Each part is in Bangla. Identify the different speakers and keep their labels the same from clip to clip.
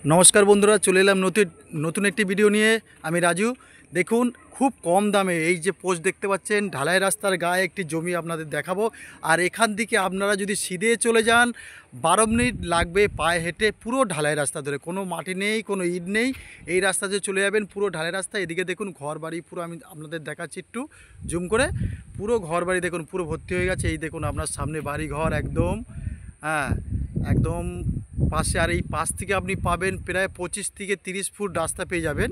Speaker 1: নমস্কার বন্ধুরা, চলে এলাম নতুন একটি ভিডিও নিয়ে। আমি রাজু। দেখুন, খুব কম দামে এই যে পোস্ট দেখতে পাচ্ছেন, ঢালাই রাস্তার গায়ে একটি জমি আপনাদের দেখাবো। আর এখান থেকে আপনারা যদি সিধে চলে যান, 12 মিনিট লাগবে পায়ে হেঁটে, পুরো ঢালাই রাস্তা ধরে, কোনো মাটি নেই, কোনো ইট নেই। এই রাস্তাতে চলে যাবেন, পুরো ঢালাই রাস্তা। এদিকে দেখুন ঘর বাড়ি, পুরো আমি আপনাদের দেখাচ্ছি একটু জুম করে। পুরো ঘর বাড়ি দেখুন, পুরো ভর্তি হয়ে গেছে। এই দেখুন আপনার সামনে বাড়ি ঘর একদম, হ্যাঁ, একদম পাশে। আর এই পাশ থেকে আপনি পাবেন প্রায় 25 থেকে 30 ফুট রাস্তা পেয়ে যাবেন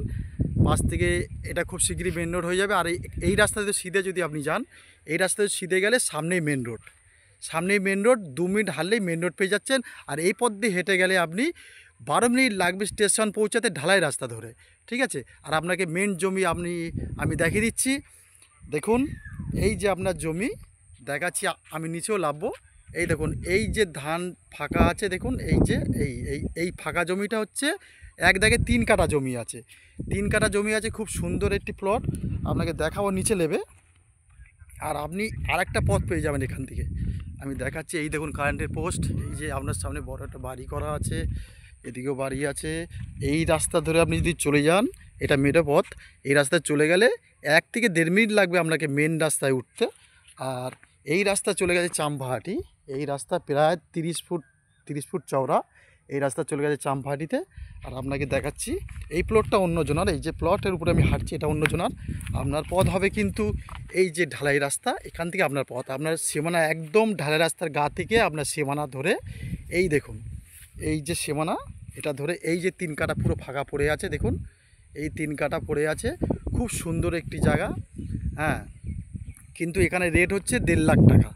Speaker 1: পাশ থেকে। এটা খুব শীঘ্রই মেন রোড হয়ে যাবে। আর এই রাস্তাতে সিধে যদি আপনি যান, এই রাস্তাতে সিধে গেলে সামনেই মেন রোড, 2 মিনিট হারলেই মেন রোড পেয়ে যাচ্ছেন। আর এই পথ দিয়ে হেঁটে গেলে আপনি 12 মিনিট লাগবে স্টেশন পৌঁছাতে, ঢালাই রাস্তা ধরে, ঠিক আছে। আর আপনাকে মেন জমি আমি দেখিয়ে দিচ্ছি। দেখুন, এই যে আপনার জমি দেখাচ্ছি, আমি নিচেও নামবো। এই দেখুন, এই যে ধান ফাঁকা আছে, দেখুন এই যে এই এই এই ফাঁকা জমিটা হচ্ছে এক দাগে 3 কাঠা জমি আছে। 3 কাঠা জমি আছে, খুব সুন্দর একটি প্লট। আপনাকে দেখাবো নিচে নেবে। আর আপনি আরেকটা পথ পেয়ে যাবেন এখান থেকে, আমি দেখাচ্ছি। এই দেখুন কারেন্টের পোস্ট, এই যে আপনার সামনে বড় একটা বাড়ি করা আছে, এদিকেও বাড়ি আছে। এই রাস্তা ধরে আপনি যদি চলে যান, এটা মেঠো পথ, এই রাস্তায় চলে গেলে 1 থেকে 1.5 মিনিট লাগবে আপনাকে মেন রাস্তায় উঠতে। আর এই রাস্তা চলে গেছে চামপাহাটি। এই রাস্তা প্রায় 30 ফুট চওড়া। এই রাস্তা চলে গেছে চামপাহাটিতে। আর আপনাকে দেখাচ্ছি, এই প্লটটা অন্যজনার। এই যে প্লটের উপরে আমি হাঁটছি, এটা অন্যজনার। আপনার পথ হবে কিন্তু এই যে ঢালাই রাস্তা, এখান থেকে আপনার পথ, আপনার সীমানা একদম ঢালাই রাস্তার গা থেকে আপনার সীমানা ধরে, এই দেখুন এই যে সীমানা, এটা ধরে এই যে 3 কাঠা পুরো ফাঁকা পড়ে আছে। দেখুন এই 3 কাঠা পড়ে আছে, খুব সুন্দর একটি জায়গা, হ্যাঁ। কিন্তু এখানে রেট হচ্ছে 1.5 লাখ টাকা।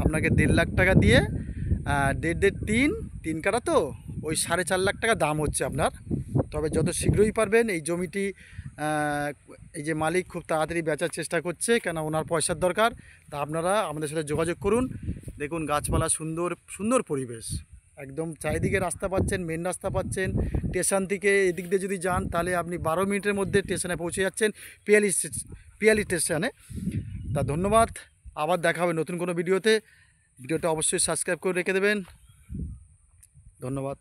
Speaker 1: আপনাকে 1.5 লাখ টাকা দিয়ে 1.5 কাঠা তো ওই 4.5 লাখ টাকা দাম হচ্ছে আপনার। তবে যত শীঘ্রই পারবেন এই জমিটি, এই যে মালিক খুব তাড়াতাড়ি বেচার চেষ্টা করছে, কেন ওনার পয়সার দরকার। তা আপনারা আমাদের সাথে যোগাযোগ করুন। দেখুন গাছপালা, সুন্দর সুন্দর পরিবেশ, একদম চারিদিকে রাস্তা পাচ্ছেন, মেন রাস্তা পাচ্ছেন। স্টেশন থেকে এদিক দিয়ে যদি যান, তাহলে আপনি 12 মিনিটের মধ্যে স্টেশনে পৌঁছে যাচ্ছেন, পিয়ালি স্টেশনে। তা ধন্যবাদ, আবার দেখা হবে নতুন কোনো ভিডিওতে। ভিডিওটা অবশ্যই সাবস্ক্রাইব করে রেখে দেবেন। ধন্যবাদ।